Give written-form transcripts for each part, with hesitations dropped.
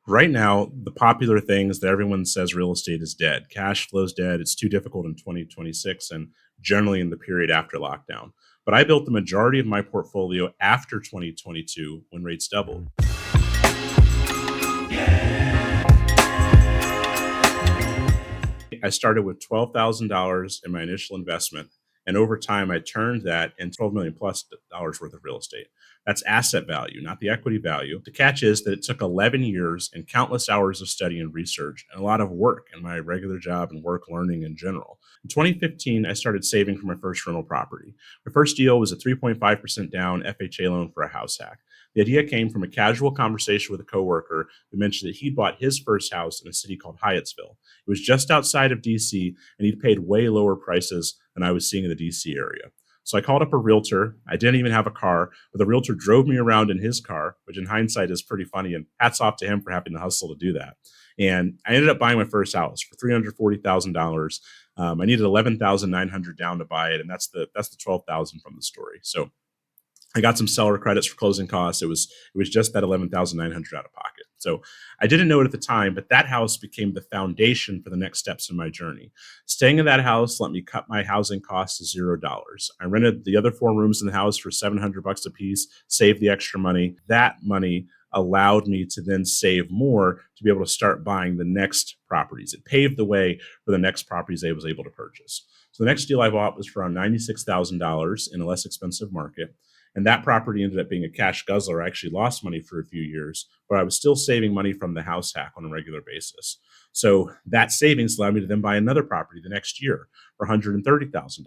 Right now, the popular thing is that everyone says real estate is dead. Cash flow's dead. It's too difficult in 2026 and generally in the period after lockdown. But I built the majority of my portfolio after 2022 when rates doubled. I started with $12,000 in my initial investment. And over time, I turned that into 12 million plus dollars worth of real estate. That's asset value, not the equity value. The catch is that it took 11 years and countless hours of study and research and a lot of work in my regular job and work learning in general. In 2015, I started saving for my first rental property. My first deal was a 3.5% down FHA loan for a house hack. The idea came from a casual conversation with a coworker who mentioned that he'd bought his first house in a city called Hyattsville. It was just outside of DC, and he'd paid way lower prices than I was seeing in the DC area. So I called up a realtor. I didn't even have a car, but the realtor drove me around in his car, which in hindsight is pretty funny. And hats off to him for having the hustle to do that. And I ended up buying my first house for $340,000. I needed 11,900 down to buy it, and that's the 12,000 from the story. So I got some seller credits for closing costs. It was just that 11,900 out of pocket. So I didn't know it at the time, but that house became the foundation for the next steps in my journey. Staying in that house let me cut my housing costs to $0. I rented the other four rooms in the house for $700 a piece, saved the extra money. That money allowed me to then save more to be able to start buying the next properties. It paved the way for the next properties I was able to purchase. So the next deal I bought was for around $96,000 in a less expensive market. And that property ended up being a cash guzzler. I actually lost money for a few years, but I was still saving money from the house hack on a regular basis. So that savings allowed me to then buy another property the next year for $130,000.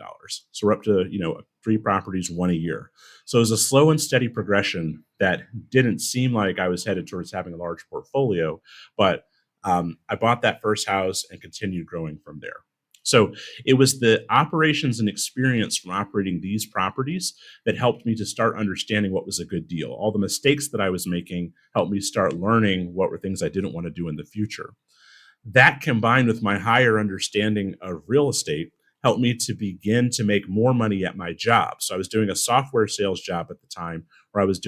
So we're up to, three properties, one a year. So it was a slow and steady progression that didn't seem like I was headed towards having a large portfolio, but I bought that first house and continued growing from there. So it was the operations and experience from operating these properties that helped me to start understanding what was a good deal. All the mistakes that I was making helped me start learning what were things I didn't want to do in the future. That combined with my higher understanding of real estate helped me to begin to make more money at my job. So I was doing a software sales job at the time where I was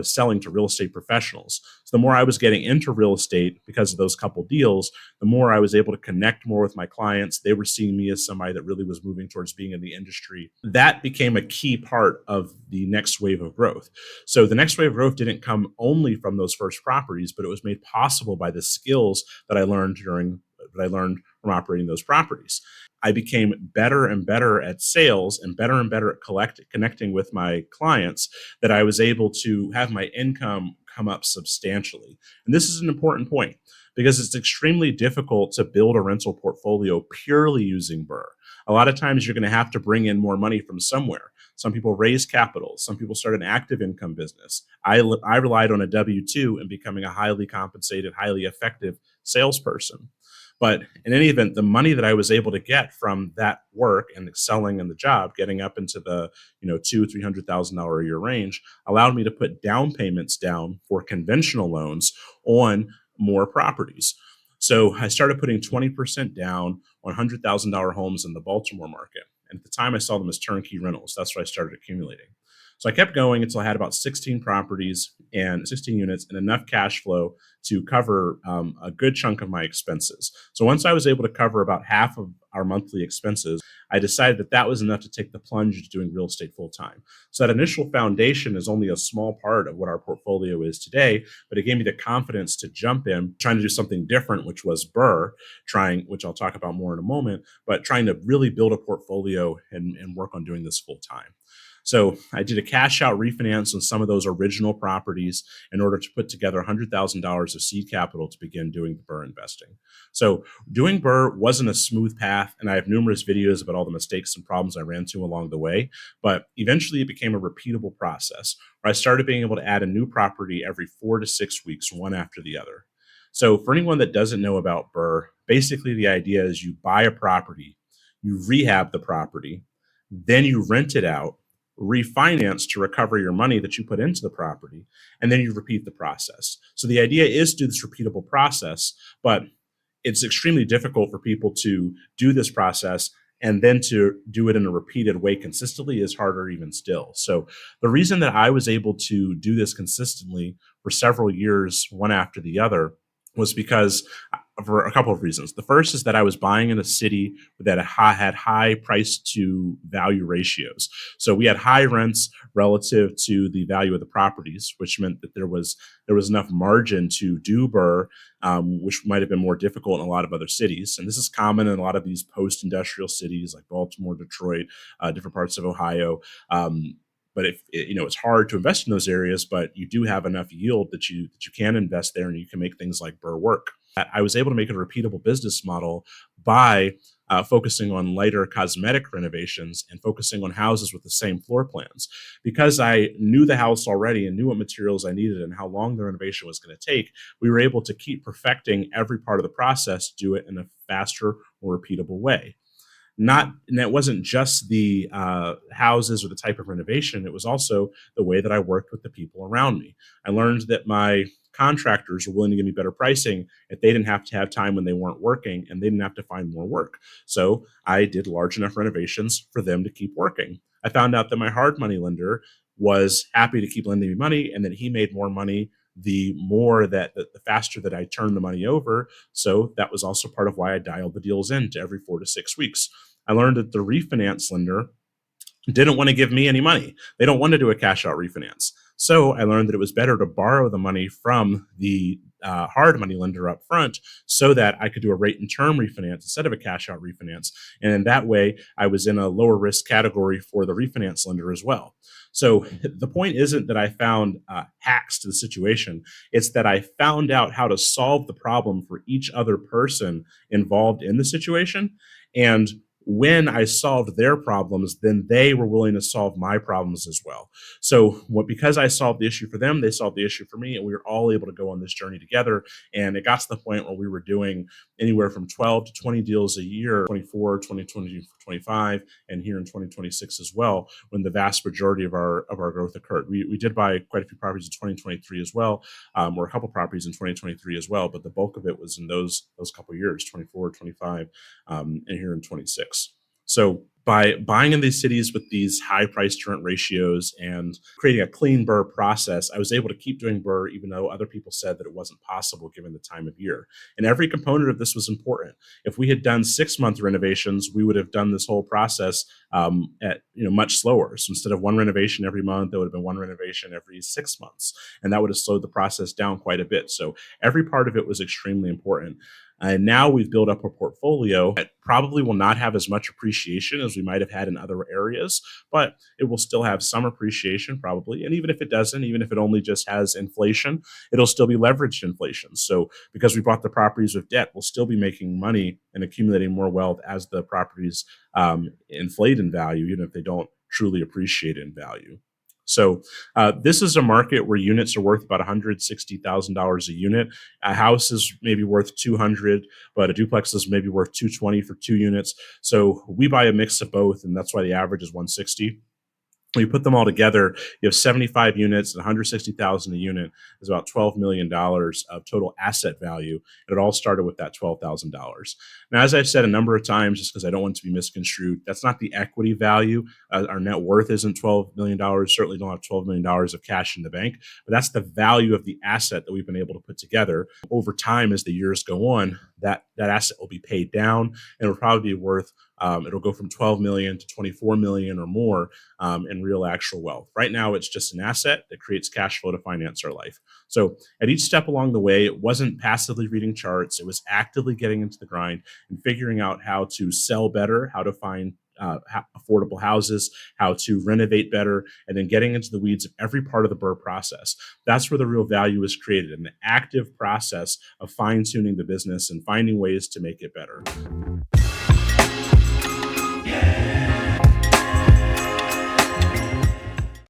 selling to real estate professionals. So the more I was getting into real estate because of those couple deals, the more I was able to connect more with my clients. They were seeing me as somebody that really was moving towards being in the industry. That became a key part of the next wave of growth. So the next wave of growth didn't come only from those first properties, but it was made possible by the skills that I learned from operating those properties. I became better and better at sales and better at connecting with my clients, that I was able to have my income come up substantially. And this is an important point because it's extremely difficult to build a rental portfolio purely using BRRRR. A lot of times you're going to have to bring in more money from somewhere. Some people raise capital. Some people start an active income business. I relied on a W 2 and becoming a highly compensated, highly effective salesperson. But in any event, the money that I was able to get from that work and excelling in the job, getting up into the $200,000-300,000 a year range, allowed me to put down payments down for conventional loans on more properties. So I started putting 20% down on $100,000 homes in the Baltimore market. And at the time, I saw them as turnkey rentals. That's what I started accumulating. So I kept going until I had about 16 properties and 16 units and enough cash flow to cover a good chunk of my expenses. So once I was able to cover about half of our monthly expenses, I decided that that was enough to take the plunge into doing real estate full time. So that initial foundation is only a small part of what our portfolio is today, but it gave me the confidence to jump in, trying to do something different, which was BRRRR, which I'll talk about more in a moment, but trying to really build a portfolio and work on doing this full time. So I did a cash out refinance on some of those original properties in order to put together $100,000 of seed capital to begin doing the BRRRR investing. So doing BRRRR wasn't a smooth path, and I have numerous videos about all the mistakes and problems I ran into along the way, but eventually it became a repeatable process where I started being able to add a new property every 4 to 6 weeks, one after the other. So for anyone that doesn't know about BRRRR, basically the idea is you buy a property, you rehab the property, then you rent it out, refinance to recover your money that you put into the property, and then you repeat the process. So the idea is to do this repeatable process, but it's extremely difficult for people to do this process and then to do it in a repeated way consistently is harder even still. So the reason that I was able to do this consistently for several years, one after the other, was because for a couple of reasons. The first is that I was buying in a city that had high price to value ratios. So we had high rents relative to the value of the properties, which meant that there was enough margin to do BRRRR, which might have been more difficult in a lot of other cities. And this is common in a lot of these post-industrial cities like Baltimore, Detroit, different parts of Ohio. But if it's hard to invest in those areas, but you do have enough yield that you can invest there and you can make things like BRRRR work. I was able to make a repeatable business model by focusing on lighter cosmetic renovations and focusing on houses with the same floor plans. Because I knew the house already and knew what materials I needed and how long the renovation was going to take, we were able to keep perfecting every part of the process, do it in a faster, more repeatable way. Not and that wasn't just the houses or the type of renovation, it was also the way that I worked with the people around me. I learned that my contractors were willing to give me better pricing if they didn't have to have time when they weren't working and they didn't have to find more work. So I did large enough renovations for them to keep working. I found out that my hard money lender was happy to keep lending me money and that he made more money the faster that I turned the money over. So that was also part of why I dialed the deals in to every 4 to 6 weeks. I learned that the refinance lender didn't want to give me any money. They don't want to do a cash out refinance. So I learned that it was better to borrow the money from the hard money lender up front so that I could do a rate and term refinance instead of a cash out refinance. And in that way, I was in a lower risk category for the refinance lender as well. So the point isn't that I found hacks to the situation. It's that I found out how to solve the problem for each other person involved in the situation. And when I solved their problems, then they were willing to solve my problems as well. So because I solved the issue for them, they solved the issue for me, and we were all able to go on this journey together. And it got to the point where we were doing anywhere from 12 to 20 deals a year, 24, 2020, 25, and here in 2026 as well, when the vast majority of our growth occurred. We did buy quite a few properties in 2023 as well, or a couple properties in 2023 as well, but the bulk of it was in those couple of years, 24, 25, and here in 26. So by buying in these cities with these high price to rent ratios and creating a clean BRRRR process, I was able to keep doing BRRRR even though other people said that it wasn't possible given the time of year. And every component of this was important. If we had done 6 month renovations, we would have done this whole process at much slower. So instead of one renovation every month, there would have been one renovation every 6 months, and that would have slowed the process down quite a bit. So every part of it was extremely important. And now we've built up a portfolio that probably will not have as much appreciation as we might have had in other areas, but it will still have some appreciation probably. And even if it doesn't, even if it only just has inflation, it'll still be leveraged inflation. So because we bought the properties with debt, we'll still be making money and accumulating more wealth as the properties inflate in value, even if they don't truly appreciate in value. So this is a market where units are worth about $160,000 a unit. A house is maybe worth 200, but a duplex is maybe worth 220 for 2 units. So we buy a mix of both, and that's why the average is 160. When you put them all together, you have 75 units and 160,000 a unit is about $12 million of total asset value. And it all started with that $12,000. Now, as I've said a number of times, just because I don't want it to be misconstrued, that's not the equity value. Our net worth isn't $12 million. Certainly don't have $12 million of cash in the bank, but that's the value of the asset that we've been able to put together. Over time, as the years go on, that asset will be paid down and it'll probably be worth it'll go from 12 million to 24 million or more in real actual wealth. Right now, it's just an asset that creates cash flow to finance our life. So at each step along the way, it wasn't passively reading charts. It was actively getting into the grind and figuring out how to sell better, how to find affordable houses, how to renovate better, and then getting into the weeds of every part of the BRRRR process. That's where the real value is created in the active process of fine tuning the business and finding ways to make it better.